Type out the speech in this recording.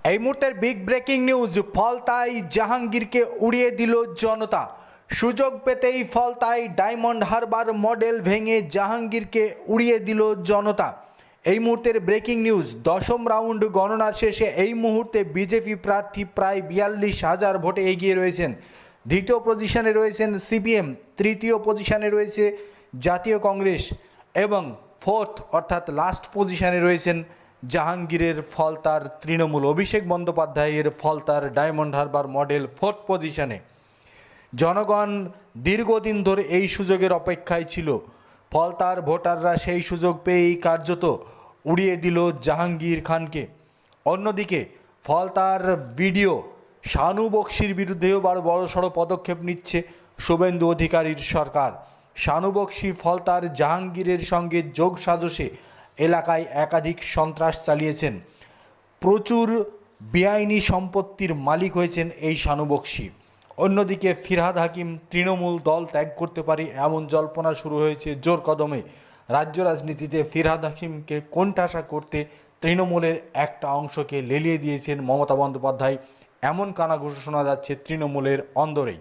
এই মুহূর্তের big breaking news, ফলতায় জাহাঙ্গীরকে উড়িয়ে দিল জনতা। সুযোগ পেতেই ফলতায় ডায়মন্ড হারবার মডেল ভেঙে জাহাঙ্গীরকে উড়িয়ে দিল জনতা। এই মুহূর্তের ব্রেকিং নিউজ, দশম রাউন্ড গণনার শেষে এই মুহূর্তে বিজেপি প্রার্থী প্রায় 42,000 ভোটে এগিয়ে রয়েছেন। দ্বিতীয় পজিশনে রয়েছেন সিপিএম, তৃতীয় পজিশনে রয়েছে জাতীয় কংগ্রেস এবং ফোর্থ অর্থাৎ লাস্ট পজিশনে রয়েছেন জাহাঙ্গীরের ফলতার তৃণমূল। অভিষেক বন্দ্যোপাধ্যায়ের ফলতার ডায়মন্ড হারবার মডেল ফোর্থ পজিশনে। জনগণ দীর্ঘদিন ধরে এই সুযোগের অপেক্ষায় ছিল। ফলতার ভোটাররা সেই সুযোগ পেয়েই কার্যত উড়িয়ে দিল জাহাঙ্গীর খানকে। অন্যদিকে ফলতার ভিডিও শানু বক্সির বিরুদ্ধেও বড়সড় পদক্ষেপ নিচ্ছে শুভেন্দু অধিকারীর সরকার। শানু বক্সি ফলতার জাহাঙ্গীরের সঙ্গে যোগ সাজসে এলাকায় একাধিক সন্ত্রাস চালিয়েছেন। প্রচুর বেআইনি সম্পত্তির মালিক হয়েছেন এই শানু বক্সি। অন্যদিকে ফিরহাদ হাকিম তৃণমূল দল ত্যাগ করতে পারে এমন জল্পনা শুরু হয়েছে জোর কদমে। রাজ্য রাজনীতিতে ফিরহাদ হাকিমকে কোণঠাসা করতে তৃণমূলের একটা অংশকে লেলিয়ে দিয়েছেন মমতা বন্দ্যোপাধ্যায়, এমন কানাঘুষো শোনা যাচ্ছে তৃণমূলের অন্দরেই।